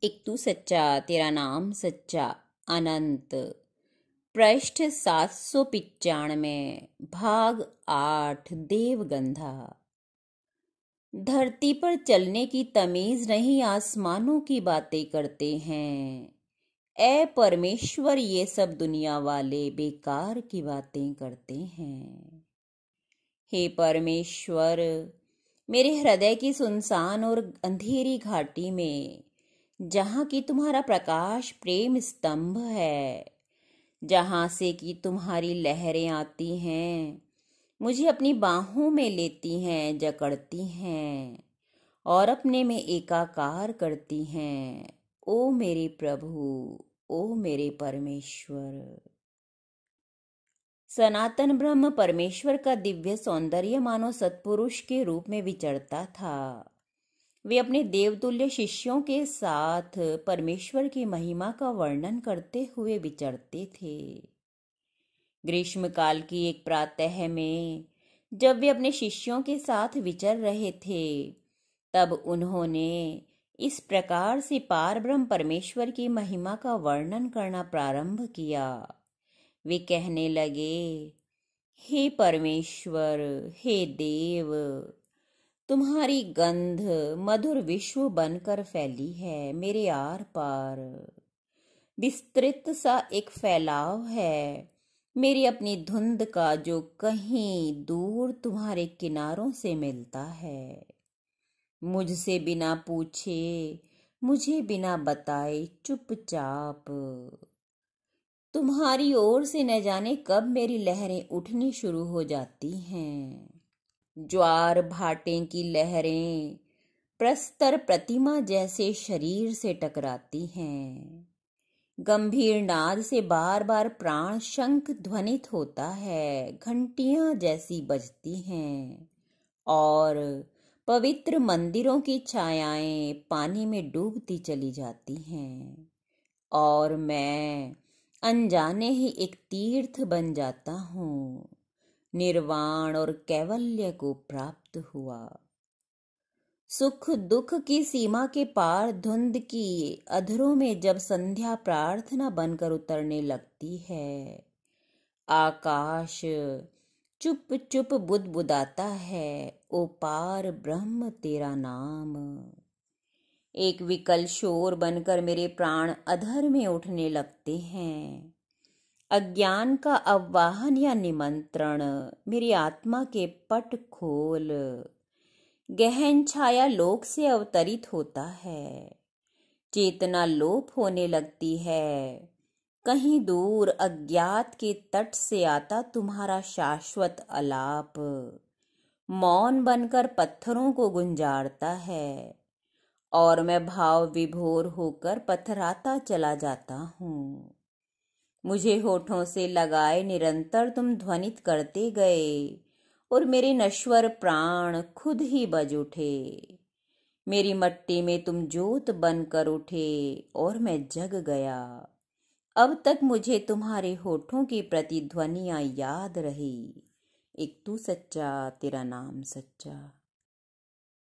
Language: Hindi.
एक तू सच्चा तेरा नाम सच्चा अनंत। पृष्ठ 795 भाग 8 देवगंधा। धरती पर चलने की तमीज नहीं, आसमानों की बातें करते हैं। ए परमेश्वर, ये सब दुनिया वाले बेकार की बातें करते हैं। हे परमेश्वर, मेरे हृदय की सुनसान और अंधेरी घाटी में, जहाँ की तुम्हारा प्रकाश प्रेम स्तंभ है, जहाँ से कि तुम्हारी लहरें आती हैं, मुझे अपनी बाहों में लेती हैं, जकड़ती हैं और अपने में एकाकार करती हैं। ओ मेरे प्रभु, ओ मेरे परमेश्वर। सनातन ब्रह्म परमेश्वर का दिव्य सौंदर्य मानो सत्पुरुष के रूप में विचरता था। वे अपने देवतुल्य शिष्यों के साथ परमेश्वर की महिमा का वर्णन करते हुए विचरते थे। ग्रीष्मकाल की एक प्रातः में जब वे अपने शिष्यों के साथ विचर रहे थे, तब उन्होंने इस प्रकार से पारब्रह्म परमेश्वर की महिमा का वर्णन करना प्रारंभ किया। वे कहने लगे, हे परमेश्वर, हे देव, तुम्हारी गंध मधुर विश्व बनकर फैली है। मेरे आर पार विस्तृत सा एक फैलाव है, मेरी अपनी धुंध का, जो कहीं दूर तुम्हारे किनारों से मिलता है। मुझसे बिना पूछे, मुझे बिना बताए, चुपचाप तुम्हारी ओर से न जाने कब मेरी लहरें उठनी शुरू हो जाती हैं। ज्वार भाटे की लहरें प्रस्तर प्रतिमा जैसे शरीर से टकराती हैं। गंभीर नाद से बार बार प्राण शंख ध्वनित होता है, घंटियां जैसी बजती हैं और पवित्र मंदिरों की छायाएं पानी में डूबती चली जाती हैं, और मैं अनजाने ही एक तीर्थ बन जाता हूँ। निर्वाण और कैवल्य को प्राप्त हुआ। सुख दुख की सीमा के पार धुंध की अधरों में जब संध्या प्रार्थना बनकर उतरने लगती है, आकाश चुप चुप बुदबुदाता है, ओ पार ब्रह्म तेरा नाम। एक विकल शोर बनकर मेरे प्राण अधर में उठने लगते हैं। अज्ञान का आह्वान या निमंत्रण, मेरी आत्मा के पट खोल, गहन छाया लोक से अवतरित होता है। चेतना लोप होने लगती है। कहीं दूर अज्ञात के तट से आता तुम्हारा शाश्वत अलाप मौन बनकर पत्थरों को गुंजारता है, और मैं भाव विभोर होकर पथराता चला जाता हूँ। मुझे होठों से लगाए निरंतर तुम ध्वनित करते गए, और मेरे नश्वर प्राण खुद ही बज उठे। मेरी मट्टी में तुम ज्योत बनकर उठे और मैं जग गया। अब तक मुझे तुम्हारे होठों की प्रतिध्वनियां याद रही। एक तू सच्चा तेरा नाम सच्चा।